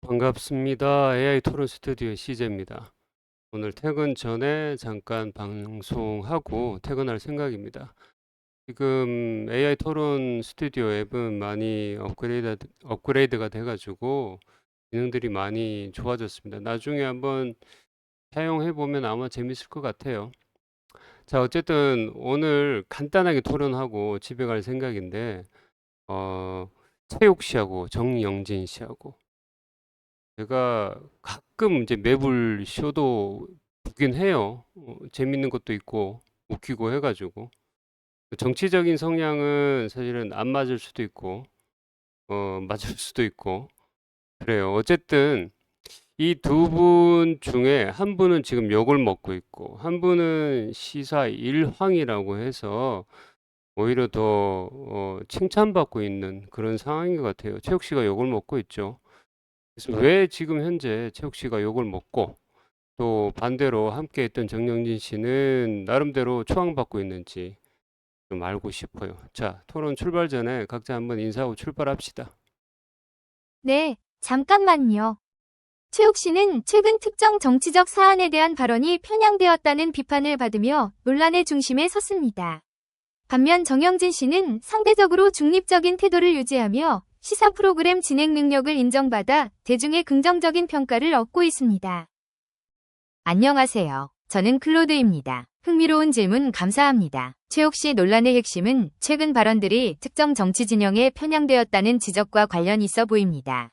반갑습니다. AI 토론 스튜디오의 CJ입니다. 오늘 퇴근 전에 잠깐 방송하고 퇴근할 생각입니다. 지금 AI 토론 스튜디오 앱은 많이 업그레이드가 돼가지고 기능들이 많이 좋아졌습니다. 나중에 한번 사용해 보면 아마 재밌을 것 같아요. 자, 어쨌든 오늘 간단하게 토론하고 집에 갈 생각인데, 최욱 씨하고 정영진 씨하고 제가 가끔 이제 매불 쇼도 보긴 해요. 재밌는 것도 있고 웃기고 해가지고 정치적인 성향은 사실은 안 맞을 수도 있고 맞을 수도 있고 그래요. 어쨌든 이 두 분 중에 한 분은 지금 욕을 먹고 있고 한 분은 시사 일황이라고 해서 오히려 더 칭찬받고 있는 그런 상황인 것 같아요. 최욱 씨가 욕을 먹고 있죠. 그래서 왜 지금 현재 최욱 씨가 욕을 먹고 또 반대로 함께 했던 정영진 씨는 나름대로 초항받고 있는지 좀 알고 싶어요. 자, 토론 출발 전에 각자 한번 인사하고 출발합시다. 네, 잠깐만요. 최욱 씨는 최근 특정 정치적 사안에 대한 발언이 편향되었다는 비판을 받으며 논란의 중심에 섰습니다. 반면 정영진 씨는 상대적으로 중립적인 태도를 유지하며 시사 프로그램 진행 능력을 인정받아 대중의 긍정적인 평가를 얻고 있습니다. 안녕하세요. 저는 클로드입니다. 흥미로운 질문 감사합니다. 최욱 씨 논란의 핵심은 최근 발언들이 특정 정치 진영에 편향되었다는 지적과 관련 있어 보입니다.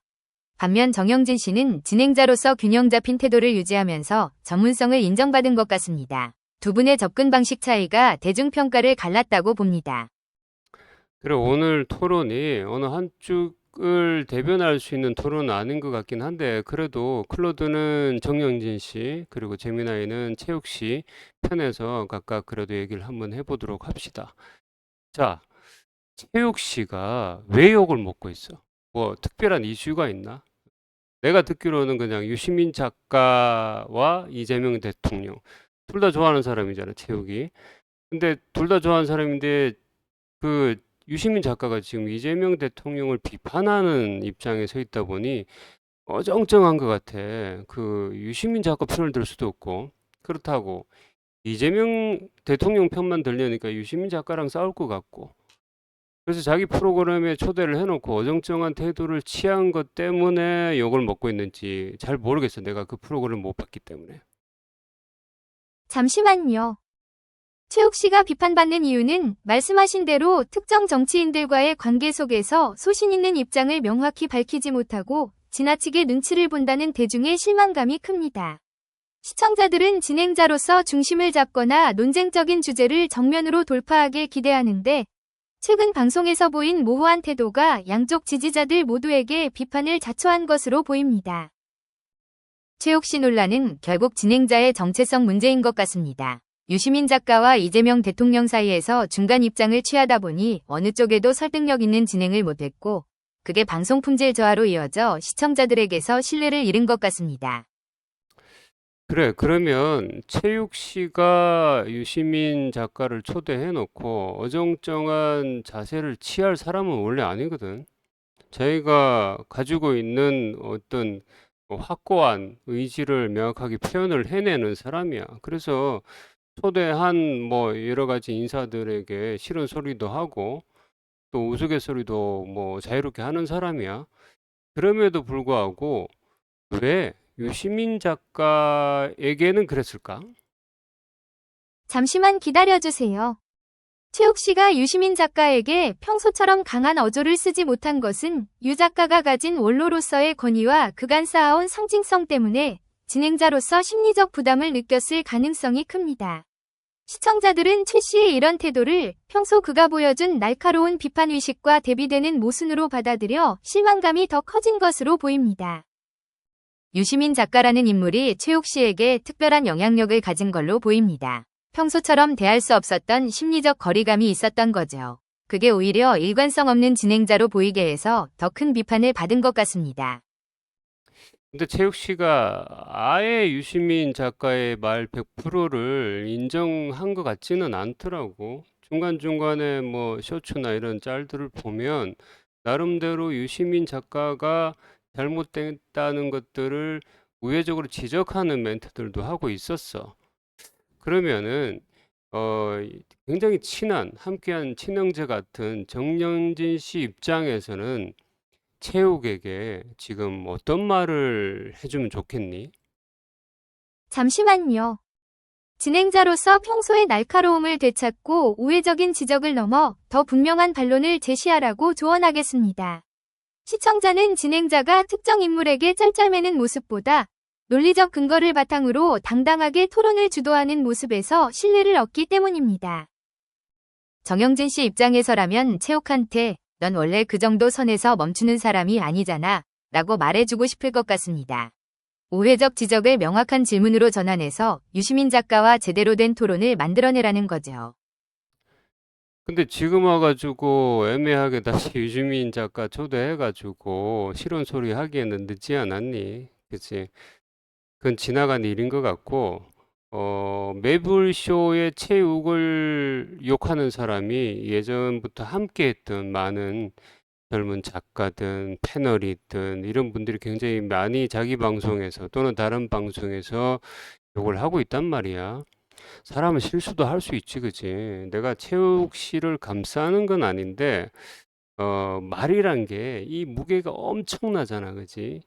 반면 정영진 씨는 진행자로서 균형 잡힌 태도를 유지하면서 전문성을 인정받은 것 같습니다. 두 분의 접근 방식 차이가 대중평가를 갈랐다고 봅니다. 그리고 오늘 토론이 어느 한쪽을 대변할 수 있는 토론은 아닌 것 같긴 한데 그래도 클로드는 정영진 씨 그리고 재미나이는 최욱 씨 편에서 각각 그래도 얘기를 한번 해보도록 합시다. 자, 최욱 씨가 왜 욕을 먹고 있어? 뭐 특별한 이슈가 있나? 내가 듣기로는 그냥 유시민 작가와 이재명 대통령 둘 다 좋아하는 사람이잖아, 최욱이. 근데 둘 다 좋아하는 사람인데 그 유시민 작가가 지금 이재명 대통령을 비판하는 입장에 서 있다 보니 어정쩡한 것 같아. 그 유시민 작가 편을 들 수도 없고 그렇다고 이재명 대통령 편만 들려니까 유시민 작가랑 싸울 것 같고 그래서 자기 프로그램에 초대를 해놓고 어정쩡한 태도를 취한 것 때문에 욕을 먹고 있는지 잘 모르겠어. 내가 그 프로그램을 못 봤기 때문에. 잠시만요. 최욱 씨가 비판받는 이유는 말씀하신 대로 특정 정치인들과의 관계 속에서 소신 있는 입장을 명확히 밝히지 못하고 지나치게 눈치를 본다는 대중의 실망감이 큽니다. 시청자들은 진행자로서 중심을 잡거나 논쟁적인 주제를 정면으로 돌파하게 기대하는데 최근 방송에서 보인 모호한 태도가 양쪽 지지자들 모두에게 비판을 자초한 것으로 보입니다. 최욱 씨 논란은 결국 진행자의 정체성 문제인 것 같습니다. 유시민 작가와 이재명 대통령 사이에서 중간 입장을 취하다 보니 어느 쪽에도 설득력 있는 진행을 못했고 그게 방송 품질 저하로 이어져 시청자들에게서 신뢰를 잃은 것 같습니다. 그래, 그러면 최욱 씨가 유시민 작가를 초대해 놓고 어정쩡한 자세를 취할 사람은 원래 아니거든. 자기가 가지고 있는 어떤 확고한 의지를 명확하게 표현을 해내는 사람이야. 그래서 초대한 뭐 여러 가지 인사들에게 싫은 소리도 하고 또 우스갯소리도 뭐 자유롭게 하는 사람이야. 그럼에도 불구하고 왜 유시민 작가에게는 그랬을까? 잠시만 기다려주세요. 최욱 씨가 유시민 작가에게 평소처럼 강한 어조를 쓰지 못한 것은 유 작가가 가진 원로로서의 권위와 그간 쌓아온 상징성 때문에 진행자로서 심리적 부담을 느꼈을 가능성이 큽니다. 시청자들은 최 씨의 이런 태도를 평소 그가 보여준 날카로운 비판의식과 대비되는 모순으로 받아들여 실망감이 더 커진 것으로 보입니다. 유시민 작가라는 인물이 최욱 씨에게 특별한 영향력을 가진 걸로 보입니다. 평소처럼 대할 수 없었던 심리적 거리감이 있었던 거죠. 그게 오히려 일관성 없는 진행자로 보이게 해서 더 큰 비판을 받은 것 같습니다. 근데 최욱 씨가 아예 유시민 작가의 말 100%를 인정한 것 같지는 않더라고. 중간중간에 뭐 쇼츠나 이런 짤들을 보면 나름대로 유시민 작가가 잘못됐다는 것들을 우회적으로 지적하는 멘트들도 하고 있었어. 그러면은 굉장히 친한 함께한 친형제 같은 정영진 씨 입장에서는 체육에게 지금 어떤 말을 해주면 좋겠니? 잠시만요. 진행자로서 평소의 날카로움을 되찾고 우회적인 지적을 넘어 더 분명한 반론을 제시하라고 조언하겠습니다. 시청자는 진행자가 특정 인물에게 짤짤매는 모습보다 논리적 근거를 바탕으로 당당하게 토론을 주도하는 모습에서 신뢰를 얻기 때문입니다. 정영진 씨 입장에서라면 체육한테 넌 원래 그 정도 선에서 멈추는 사람이 아니잖아 라고 말해주고 싶을 것 같습니다. 우회적 지적을 명확한 질문으로 전환해서 유시민 작가와 제대로 된 토론을 만들어내라는 거죠. 근데 지금 와가지고 애매하게 다시 유시민 작가 초대해가지고 실언 소리 하기에는 늦지 않았니? 그치? 그건 지나간 일인 것 같고, 매불쇼의 체육을 욕하는 사람이 예전부터 함께했던 많은 젊은 작가든 패널이든 이런 분들이 굉장히 많이 자기 방송에서 또는 다른 방송에서 욕을 하고 있단 말이야. 사람은 실수도 할 수 있지, 그치? 내가 체육 씨를 감싸는 건 아닌데, 말이란 게 이 무게가 엄청나잖아, 그치?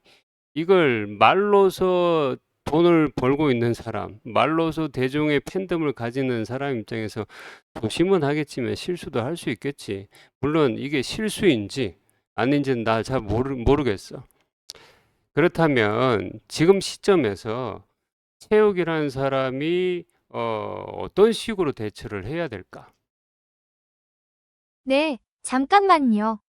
이걸 말로서 돈을 벌고 있는 사람, 말로서 대중의 팬덤을 가지는 사람 입장에서 조심은 하겠지만 실수도 할 수 있겠지. 물론 이게 실수인지 아닌지는 나 잘 모르겠어. 그렇다면 지금 시점에서 체육이라는 사람이 어떤 식으로 대처를 해야 될까? 네, 잠깐만요.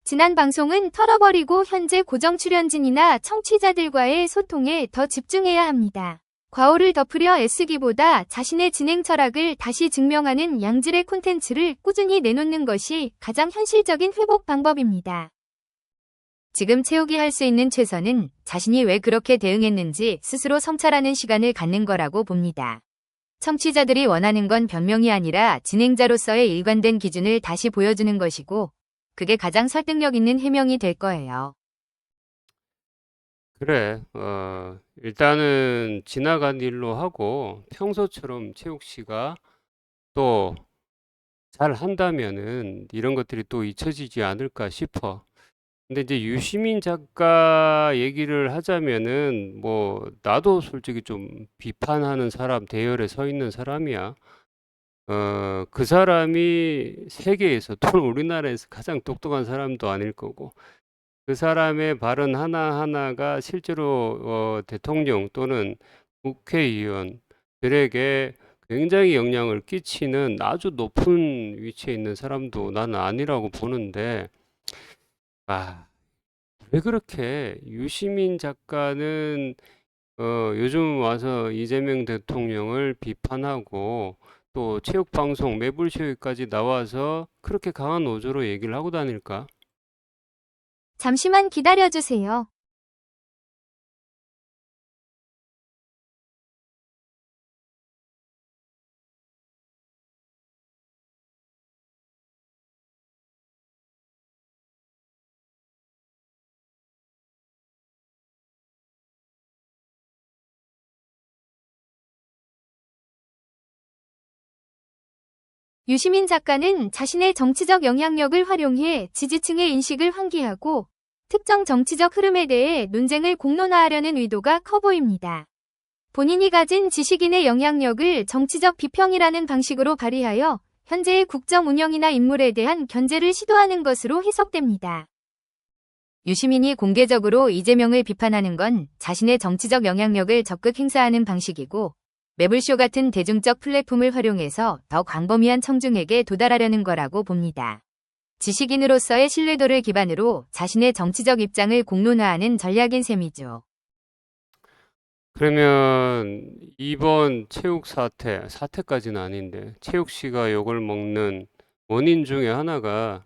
지난 방송은 털어버리고 현재 고정 출연진이나 청취자들과의 소통에 더 집중해야 합니다. 과오를 덮으려 애쓰기보다 자신의 진행 철학을 다시 증명하는 양질의 콘텐츠를 꾸준히 내놓는 것이 가장 현실적인 회복 방법입니다. 지금 체육이 할 수 있는 최선은 자신이 왜 그렇게 대응했는지 스스로 성찰하는 시간을 갖는 거라고 봅니다. 청취자들이 원하는 건 변명이 아니라 진행자로서의 일관된 기준을 다시 보여주는 것이고, 그게 가장 설득력 있는 해명이 될 거예요. 그래, 일단은 지나간 일로 하고 평소처럼 체육 씨가 또 잘 한다면은 이런 것들이 또 잊혀지지 않을까 싶어. 근데 이제 유시민 작가 얘기를 하자면은 뭐 나도 솔직히 좀 비판하는 사람 대열에 서 있는 사람이야. 그 사람이 세계에서 또는 우리나라에서 가장 똑똑한 사람도 아닐 거고 그 사람의 발언 하나하나가 실제로 대통령 또는 국회의원들에게 굉장히 영향을 끼치는 아주 높은 위치에 있는 사람도 나는 아니라고 보는데 아, 왜 그렇게 유시민 작가는 요즘 와서 이재명 대통령을 비판하고 또 체육방송 매불쇼까지 나와서 그렇게 강한 어조로 얘기를 하고 다닐까? 잠시만 기다려주세요. 유시민 작가는 자신의 정치적 영향력을 활용해 지지층의 인식을 환기하고 특정 정치적 흐름에 대해 논쟁을 공론화하려는 의도가 커 보입니다. 본인이 가진 지식인의 영향력을 정치적 비평이라는 방식으로 발휘하여 현재의 국정 운영이나 인물에 대한 견제를 시도하는 것으로 해석됩니다. 유시민이 공개적으로 이재명을 비판하는 건 자신의 정치적 영향력을 적극 행사하는 방식이고, 매불쇼 같은 대중적 플랫폼을 활용해서 더 광범위한 청중에게 도달하려는 거라고 봅니다. 지식인으로서의 신뢰도를 기반으로 자신의 정치적 입장을 공론화하는 전략인 셈이죠. 그러면 이번 체육 사태까지는 아닌데 체육 씨가 욕을 먹는 원인 중에 하나가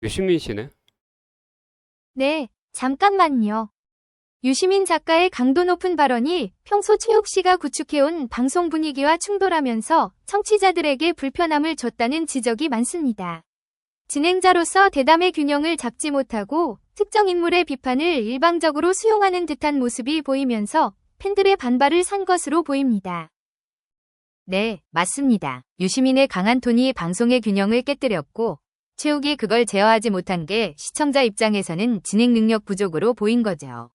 유시민 씨네? 네, 잠깐만요. 유시민 작가의 강도 높은 발언이 평소 최욱 씨가 구축해온 방송 분위기와 충돌하면서 청취자들에게 불편함을 줬다는 지적이 많습니다. 진행자로서 대담의 균형을 잡지 못하고 특정 인물의 비판을 일방적으로 수용하는 듯한 모습이 보이면서 팬들의 반발을 산 것으로 보입니다. 네, 맞습니다. 유시민의 강한 톤이 방송의 균형을 깨뜨렸고 최욱이 그걸 제어하지 못한 게 시청자 입장에서는 진행 능력 부족으로 보인 거죠.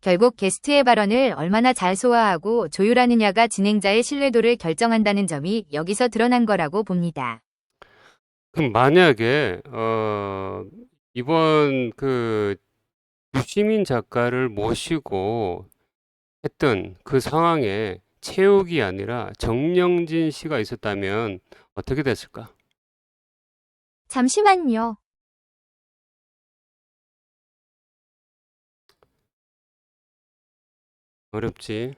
결국 게스트의 발언을 얼마나 잘 소화하고 조율하느냐가 진행자의 신뢰도를 결정한다는 점이 여기서 드러난 거라고 봅니다. 그럼 만약에 이번 그 유시민 작가를 모시고 했던 그 상황에 최욱이 아니라 정영진 씨가 있었다면 어떻게 됐을까? 잠시만요. 어렵지.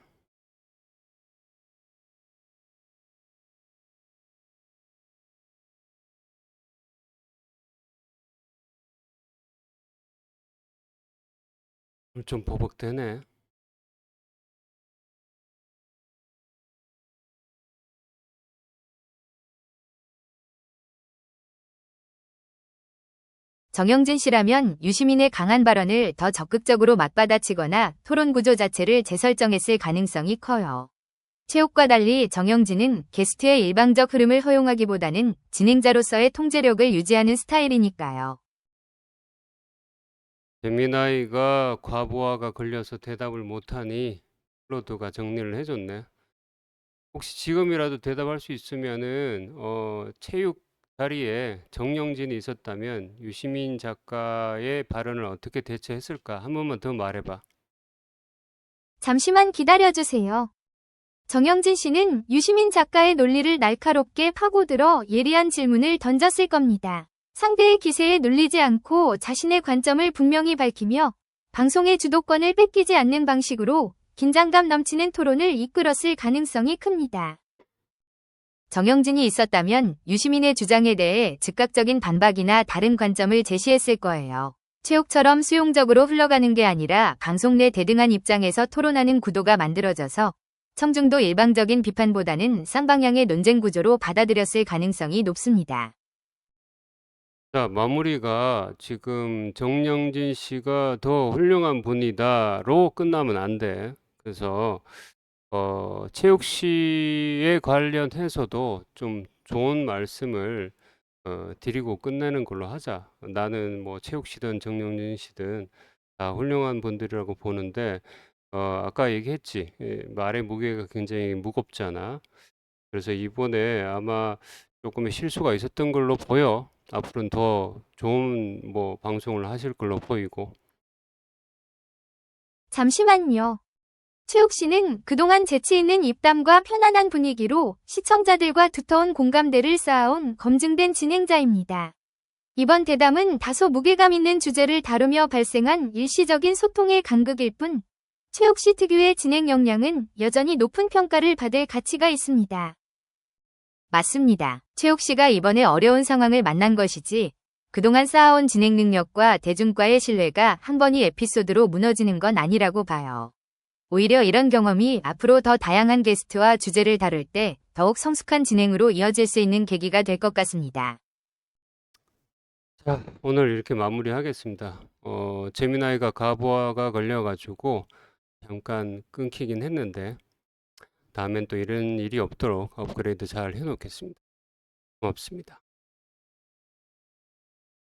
좀 버벅대네. 정영진 씨라면 유시민의 강한 발언을 더 적극적으로 맞받아치거나 토론 구조 자체를 재설정했을 가능성이 커요. 최욱과 달리 정영진은 게스트의 일방적 흐름을 허용하기보다는 진행자로서의 통제력을 유지하는 스타일이니까요. 재미나이가 과부하가 걸려서 대답을 못하니 플로드가 정리를 해줬네. 혹시 지금이라도 대답할 수 있으면은 체육 자리에 정영진이 있었다면 유시민 작가의 발언을 어떻게 대처했을까? 한 번만 더 말해봐. 잠시만 기다려주세요. 정영진 씨는 유시민 작가의 논리를 날카롭게 파고들어 예리한 질문을 던졌을 겁니다. 상대의 기세에 눌리지 않고 자신의 관점을 분명히 밝히며 방송의 주도권을 뺏기지 않는 방식으로 긴장감 넘치는 토론을 이끌었을 가능성이 큽니다. 정영진이 있었다면 유시민의 주장에 대해 즉각적인 반박이나 다른 관점을 제시했을 거예요. 최욱처럼 수용적으로 흘러가는 게 아니라 방송 내 대등한 입장에서 토론하는 구도가 만들어져서 청중도 일방적인 비판보다는 쌍방향의 논쟁 구조로 받아들였을 가능성이 높습니다. 자, 마무리가 지금 정영진 씨가 더 훌륭한 분이다로 끝나면 안 돼. 그래서 체육 씨에 관련해서도 좀 좋은 말씀을 드리고 끝내는 걸로 하자. 나는 뭐 체육 씨든 정영진 씨든 다 훌륭한 분들이라고 보는데 아까 얘기했지. 말의 무게가 굉장히 무겁잖아. 그래서 이번에 아마 조금의 실수가 있었던 걸로 보여. 앞으로는 더 좋은 뭐 방송을 하실 걸로 보이고. 잠시만요. 최욱 씨는 그동안 재치 있는 입담과 편안한 분위기로 시청자들과 두터운 공감대를 쌓아온 검증된 진행자입니다. 이번 대담은 다소 무게감 있는 주제를 다루며 발생한 일시적인 소통의 간극일 뿐, 최욱 씨 특유의 진행 역량은 여전히 높은 평가를 받을 가치가 있습니다. 맞습니다. 최욱 씨가 이번에 어려운 상황을 만난 것이지, 그동안 쌓아온 진행 능력과 대중과의 신뢰가 한 번의 에피소드로 무너지는 건 아니라고 봐요. 오히려 이런 경험이 앞으로 더 다양한 게스트와 주제를 다룰 때 더욱 성숙한 진행으로 이어질 수 있는 계기가 될 것 같습니다. 자, 오늘 이렇게 마무리하겠습니다. 재미나이가 가부하가 걸려가지고 잠깐 끊기긴 했는데 다음엔 또 이런 일이 없도록 업그레이드 잘 해놓겠습니다. 고맙습니다.